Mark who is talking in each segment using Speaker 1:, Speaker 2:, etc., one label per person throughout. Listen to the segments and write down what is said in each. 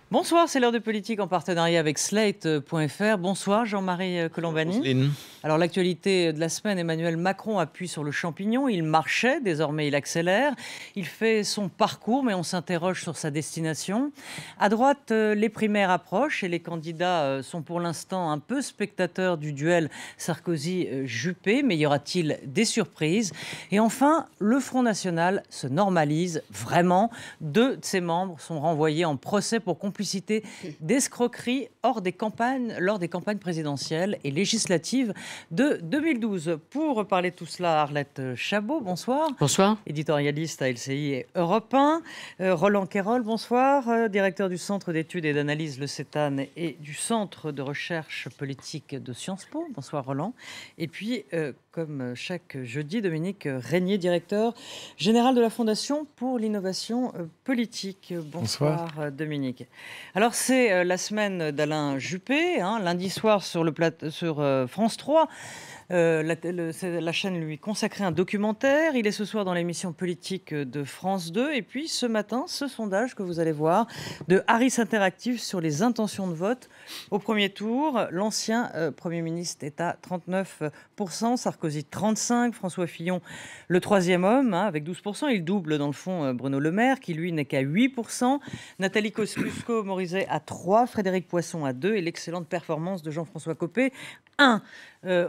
Speaker 1: Bonsoir, c'est l'heure de politique en partenariat avec Slate.fr. Bonsoir Jean-Marie Colombani. Alors l'actualité de la semaine, Emmanuel Macron appuie sur le champignon. Il marchait, désormais il accélère. Il fait son parcours, mais on s'interroge sur sa destination. À droite, les primaires approchent et les candidats sont pour l'instant un peu spectateurs du duel Sarkozy-Juppé. Mais y aura-t-il des surprises? Et enfin, le Front National se normalise vraiment. 2 de ses membres sont renvoyés en procès pour complicité d'escroquerie lors des campagnes présidentielles et législatives de 2012. Pour parler de tout cela, Arlette Chabot, bonsoir.
Speaker 2: Bonsoir.
Speaker 1: Éditorialiste à LCI et Europe 1. Roland Quérol, bonsoir. Directeur du Centre d'études et d'analyse, le CETAN, et du Centre de recherche politique de Sciences Po. Bonsoir Roland. Et puis, comme chaque jeudi, Dominique Régnier, directeur général de la Fondation pour l'innovation politique. Bonsoir Dominique. Alors c'est la semaine d'Alain Juppé, lundi soir sur France 3. La chaîne lui consacrait un documentaire. Il est ce soir dans l'émission politique de France 2. Et puis ce matin, ce sondage que vous allez voir de Harris Interactive sur les intentions de vote. Au premier tour, l'ancien Premier ministre est à 39%, Sarkozy 35%, François Fillon le troisième homme avec 12%. Il double dans le fond Bruno Le Maire qui lui n'est qu'à 8%. Nathalie Kosciusko-Morizet à 3%, Frédéric Poisson à 2% et l'excellente performance de Jean-François Copé 1%.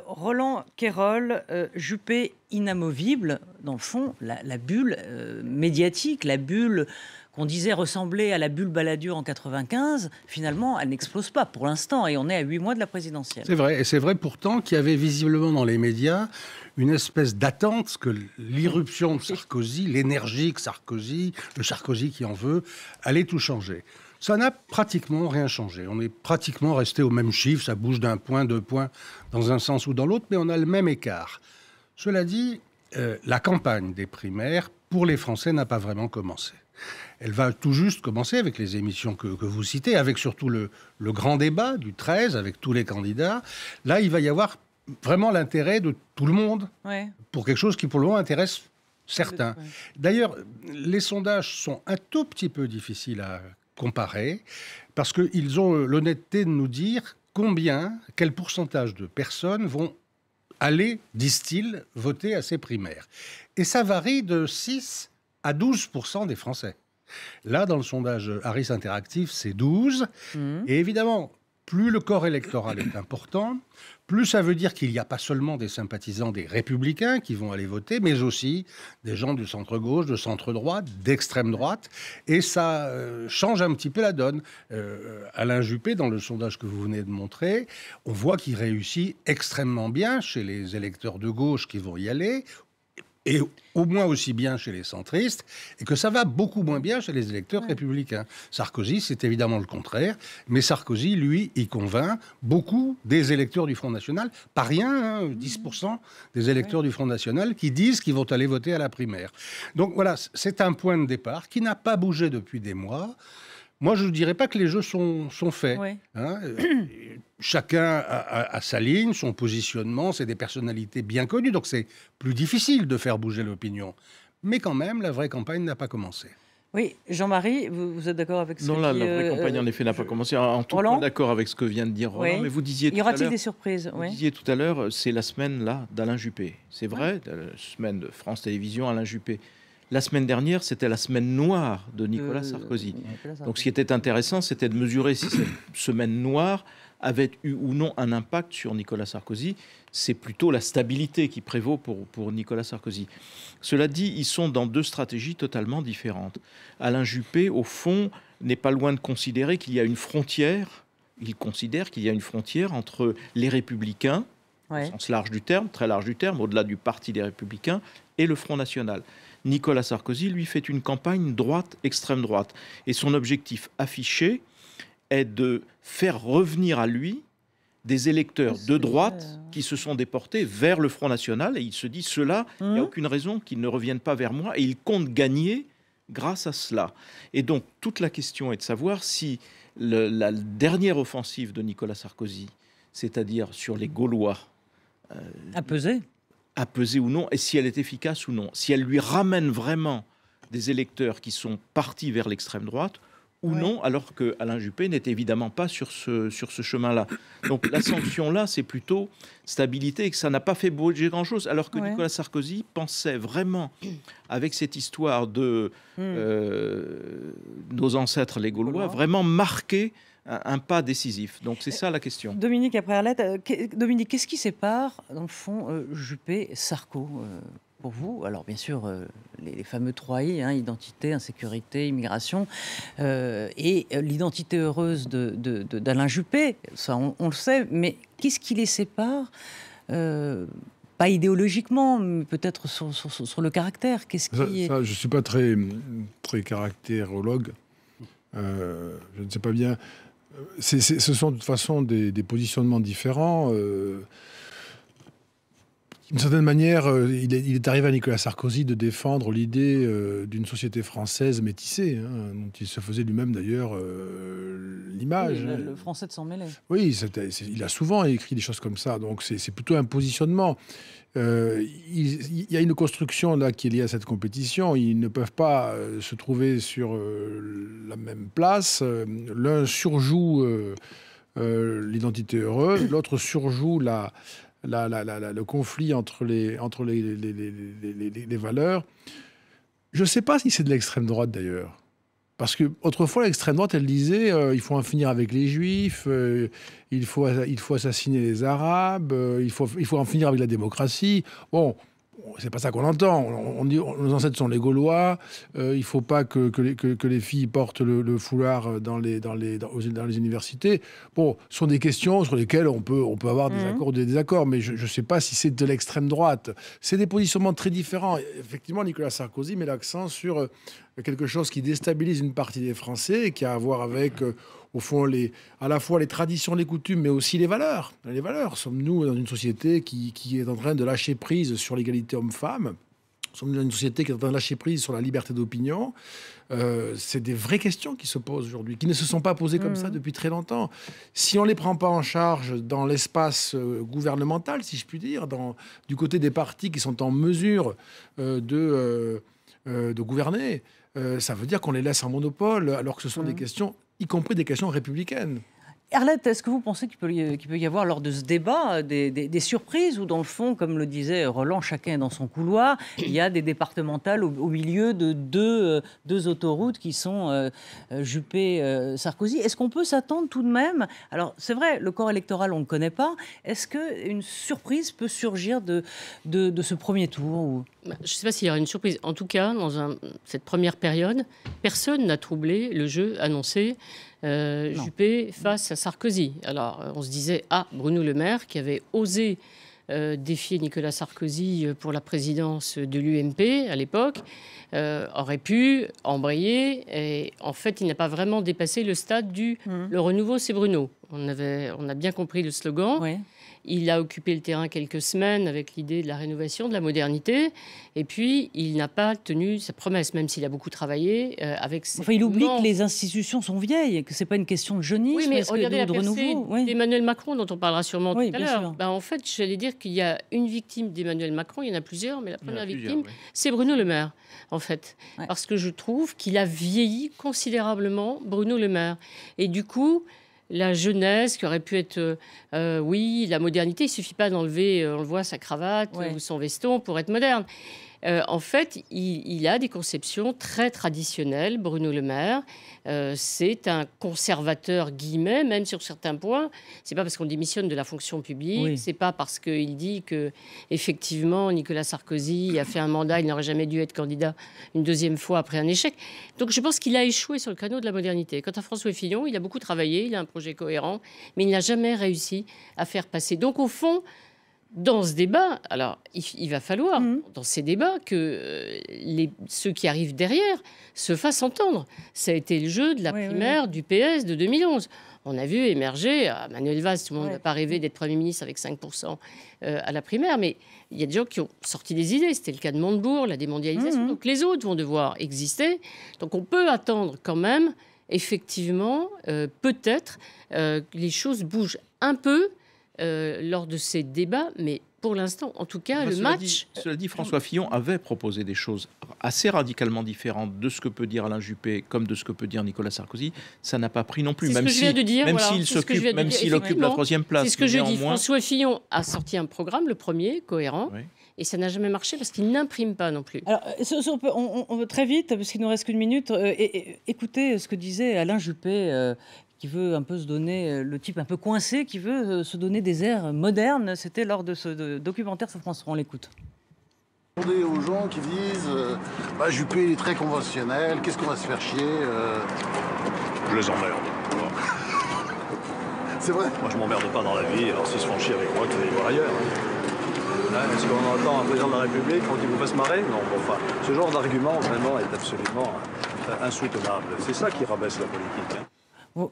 Speaker 1: Roland Quérol, Juppé inamovible, dans le fond, la bulle médiatique, la bulle qu'on disait ressembler à la bulle Balladur en 95, finalement, elle n'explose pas pour l'instant et on est à 8 mois de la présidentielle.
Speaker 3: C'est vrai, et c'est vrai pourtant qu'il y avait visiblement dans les médias une espèce d'attente que l'irruption de Sarkozy, l'énergique Sarkozy, le Sarkozy qui en veut, allait tout changer. Ça n'a pratiquement rien changé. On est pratiquement resté au même chiffre, ça bouge d'un point, 2 points, dans un sens ou dans l'autre, mais on a le même écart. Cela dit, la campagne des primaires, pour les Français, n'a pas vraiment commencé. Elle va tout juste commencer avec les émissions que vous citez, avec surtout le grand débat du 13, avec tous les candidats. Là, il va y avoir vraiment l'intérêt de tout le monde pour quelque chose qui, pour le moment, intéresse certains. D'ailleurs, les sondages sont un tout petit peu difficiles à comparer, parce qu'ils ont l'honnêteté de nous dire quel pourcentage de personnes vont aller, disent-ils, voter à ces primaires. Et ça varie de 6 à 12% des Français. Là, dans le sondage Harris Interactive, c'est 12. Et évidemment, plus le corps électoral est important, plus ça veut dire qu'il n'y a pas seulement des sympathisants des Républicains qui vont aller voter, mais aussi des gens du centre-gauche, de centre-droite, d'extrême droite. Et ça change un petit peu la donne. Alain Juppé, dans le sondage que vous venez de montrer, on voit qu'il réussit extrêmement bien chez les électeurs de gauche qui vont y aller, et au moins aussi bien chez les centristes, et que ça va beaucoup moins bien chez les électeurs républicains. Sarkozy, c'est évidemment le contraire, mais Sarkozy, lui, il convainc beaucoup des électeurs du Front National, pas rien, 10% des électeurs du Front National qui disent qu'ils vont aller voter à la primaire. Donc voilà, c'est un point de départ qui n'a pas bougé depuis des mois. Moi, je ne dirais pas que les jeux sont faits. Chacun a sa ligne, son positionnement, c'est des personnalités bien connues, donc c'est plus difficile de faire bouger l'opinion. Mais quand même, la vraie campagne n'a pas commencé.
Speaker 1: Oui, Jean-Marie, vous êtes d'accord avec ce
Speaker 2: Non, la vraie campagne, en effet, n'a pas commencé. En tout cas, d'accord avec ce que vient de dire Roland, mais vous disiez
Speaker 1: y aura-t-il des surprises?
Speaker 2: Vous disiez tout à l'heure, c'est la semaine là d'Alain Juppé. C'est vrai, la semaine de France Télévisions, Alain Juppé. La semaine dernière, c'était la semaine noire de Nicolas Sarkozy. Donc ce qui était intéressant, c'était de mesurer si cette semaine noire avait eu ou non un impact sur Nicolas Sarkozy. C'est plutôt la stabilité qui prévaut pour Nicolas Sarkozy. Cela dit, ils sont dans 2 stratégies totalement différentes. Alain Juppé, au fond, n'est pas loin de considérer qu'il y a une frontière. Il considère qu'il y a une frontière entre les Républicains, au sens large du terme, très large du terme, au-delà du parti des Républicains, et le Front National. Nicolas Sarkozy, lui, fait une campagne droite, extrême droite. Et son objectif affiché est de faire revenir à lui des électeurs de droite qui se sont déportés vers le Front National. Et il se dit, ceux-là, il n'y a aucune raison qu'ils ne reviennent pas vers moi. Et il compte gagner grâce à cela. Et donc, toute la question est de savoir si la dernière offensive de Nicolas Sarkozy, c'est-à-dire sur les Gaulois,
Speaker 1: a pesé
Speaker 2: ou non, et si elle est efficace ou non. Si elle lui ramène vraiment des électeurs qui sont partis vers l'extrême droite, ou non, alors que Alain Juppé n'est évidemment pas sur ce chemin-là. Donc la sanction là, c'est plutôt stabilité et que ça n'a pas fait bouger grand-chose, alors que Nicolas Sarkozy pensait vraiment, avec cette histoire de nos ancêtres les Gaulois, vraiment marquer un pas décisif. Donc c'est ça la question.
Speaker 1: Dominique, après Arlette, Dominique, qu'est-ce qui sépare, dans le fond, Juppé et Sarko pour vous? Alors bien sûr, les fameux 3 I, identité, insécurité, immigration, et l'identité heureuse d'Alain Juppé, ça on le sait, mais qu'est-ce qui les sépare pas idéologiquement, mais peut-être sur le caractère. Qu'est-ce qui...
Speaker 4: Ça, je ne suis pas très caractérologue. Je ne sais pas bien. Ce sont de toute façon des positionnements différents. D'une certaine manière, il est arrivé à Nicolas Sarkozy de défendre l'idée d'une société française métissée, dont il se faisait lui-même d'ailleurs l'image.
Speaker 1: Oui, le français de s'en mêler.
Speaker 4: Oui, il a souvent écrit des choses comme ça, donc c'est plutôt un positionnement. Il y a une construction là qui est liée à cette compétition. Ils ne peuvent pas se trouver sur la même place. L'un surjoue l'identité heureuse, l'autre surjoue le conflit entre les valeurs. Je ne sais pas si c'est de l'extrême droite d'ailleurs. Parce que autrefois, l'extrême droite, elle disait il faut en finir avec les Juifs, il faut assassiner les Arabes, il faut en finir avec la démocratie. Bon, c'est pas ça qu'on entend. On dit nos ancêtres sont les Gaulois. Il faut pas que les filles portent le foulard dans les universités. Bon, ce sont des questions sur lesquelles on peut avoir des accords ou des désaccords, mais je ne sais pas si c'est de l'extrême droite. C'est des positionnements très différents. Effectivement, Nicolas Sarkozy met l'accent sur quelque chose qui déstabilise une partie des Français et qui a à voir avec, au fond, à la fois les traditions, les coutumes, mais aussi les valeurs. Les valeurs. Sommes-nous dans une société qui est en train de lâcher prise sur l'égalité homme-femme? Sommes-nous dans une société qui est en train de lâcher prise sur la liberté d'opinion? C'est des vraies questions qui se posent aujourd'hui, qui ne se sont pas posées comme ça depuis très longtemps. Si on ne les prend pas en charge dans l'espace gouvernemental, si je puis dire, du côté des partis qui sont en mesure de gouverner, ça veut dire qu'on les laisse en monopole, alors que ce sont des questions, y compris des questions républicaines.
Speaker 1: Arlette, est-ce que vous pensez qu'il peut y avoir lors de ce débat des surprises, ou dans le fond, comme le disait Roland, chacun est dans son couloir, il y a des départementales au milieu de deux autoroutes qui sont Juppé-Sarkozy. Est-ce qu'on peut s'attendre tout de même, alors c'est vrai, le corps électoral on ne le connaît pas, est-ce qu'une surprise peut surgir de ce premier tour
Speaker 5: Je ne sais pas s'il y aura une surprise. En tout cas, dans cette première période, personne n'a troublé le jeu annoncé Juppé face à Sarkozy. Alors, on se disait, Bruno Le Maire, qui avait osé défier Nicolas Sarkozy pour la présidence de l'UMP à l'époque, aurait pu embrayer. Et en fait, il n'a pas vraiment dépassé le stade du le renouveau, c'est Bruno. On a bien compris le slogan. Ouais. Il a occupé le terrain quelques semaines avec l'idée de la rénovation, de la modernité. Et puis, il n'a pas tenu sa promesse, même s'il a beaucoup travaillé avec...
Speaker 1: il oublie que les institutions sont vieilles et que ce n'est pas une question de jeunisme.
Speaker 5: Oui, mais regardez la percée d'Emmanuel Macron, dont on parlera sûrement tout à l'heure. En fait, j'allais dire qu'il y a une victime d'Emmanuel Macron, il y en a plusieurs, mais la première victime, c'est Bruno Le Maire, en fait. Ouais. Parce que je trouve qu'il a vieilli considérablement, Bruno Le Maire. Et du coup... la jeunesse qui aurait pu être, la modernité, il ne suffit pas d'enlever, on le voit, sa cravate ou son veston pour être moderne. En fait, il a des conceptions très traditionnelles, Bruno Le Maire. C'est un conservateur, guillemets, même sur certains points. C'est pas parce qu'on démissionne de la fonction publique, c'est pas parce qu'il dit que, effectivement, Nicolas Sarkozy a fait un mandat, il n'aurait jamais dû être candidat une deuxième fois après un échec. Donc je pense qu'il a échoué sur le créneau de la modernité. Quant à François Fillon, il a beaucoup travaillé, il a un projet cohérent, mais il n'a jamais réussi à faire passer. Donc au fond, dans ce débat, alors il va falloir, dans ces débats, que ceux qui arrivent derrière se fassent entendre. Ça a été le jeu de la primaire du PS de 2011. On a vu émerger, Manuel Valls, tout le monde n'a pas rêvé d'être Premier ministre avec 5% à la primaire, mais il y a des gens qui ont sorti des idées. C'était le cas de Montebourg, la démondialisation. Donc les autres vont devoir exister. Donc on peut attendre quand même, effectivement, peut-être, que les choses bougent un peu. lors de ces débats, mais pour l'instant, en tout cas, le match...
Speaker 2: Cela dit, François Fillon avait proposé des choses assez radicalement différentes de ce que peut dire Alain Juppé comme de ce que peut dire Nicolas Sarkozy. Ça n'a pas pris non plus, même s'il occupe la troisième place.
Speaker 5: C'est ce que je dis. François Fillon a sorti un programme, le premier, cohérent. Oui. Et ça n'a jamais marché parce qu'il n'imprime pas non plus.
Speaker 1: Alors, on veut très vite, parce qu'il ne nous reste qu'une minute, écoutez ce que disait Alain Juppé, qui veut un peu se donner, le type un peu coincé, qui veut se donner des airs modernes. C'était lors de ce documentaire sur France 3. On l'écoute.
Speaker 6: Demander aux gens qui disent Juppé il est très conventionnel, qu'est-ce qu'on va se faire chier
Speaker 7: Je les emmerde.
Speaker 6: C'est vrai.
Speaker 7: Moi je m'emmerde pas dans la vie, alors s'ils se font chier avec moi, qu'ils aillent voir ailleurs. Est-ce qu'on entend un président de la République quand il vous fasse marrer? Non, bon, enfin, ce genre d'argument vraiment est absolument insoutenable. C'est ça qui rabaisse la politique.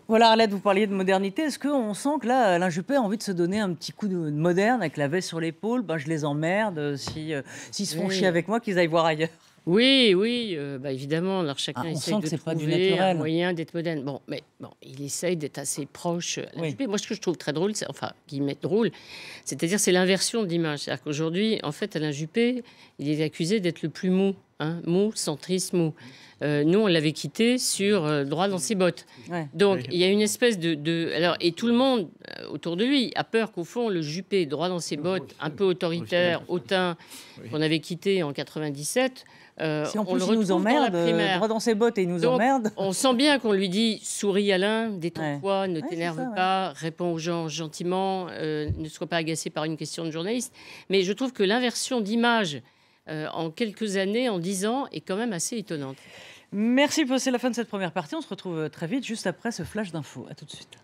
Speaker 1: Voilà, Arlette, vous parliez de modernité. Est-ce qu'on sent que là, Alain Juppé a envie de se donner un petit coup de moderne avec la veste sur l'épaule? Je les emmerde. S'ils se font chier avec moi, qu'ils aillent voir ailleurs.
Speaker 5: Oui, évidemment. Alors chacun essaie de trouver un moyen d'être moderne. Mais il essaye d'être assez proche. Juppé. Moi, ce que je trouve très drôle, c'est-à-dire c'est l'inversion de l'image. C'est-à-dire qu'aujourd'hui, en fait, Alain Juppé, il est accusé d'être le plus mou, mou, centriste, mou. Nous, on l'avait quitté sur droit dans ses bottes. Ouais. Donc, il y a une espèce et tout le monde autour de lui a peur qu'au fond, le Juppé, droit dans ses bottes, un peu autoritaire, hautain, qu'on avait quitté en 97,
Speaker 1: si en plus il nous emmerde, droit dans ses bottes et il nous emmerde.
Speaker 5: On sent bien qu'on lui dit souris Alain, détends-toi, ne t'énerve pas, réponds aux gens gentiment, ne sois pas agacé par une question de journaliste. Mais je trouve que l'inversion d'image en quelques années, en 10 ans, est quand même assez étonnante.
Speaker 1: Merci, c'est la fin de cette première partie. On se retrouve très vite, juste après ce flash d'infos. À tout de suite.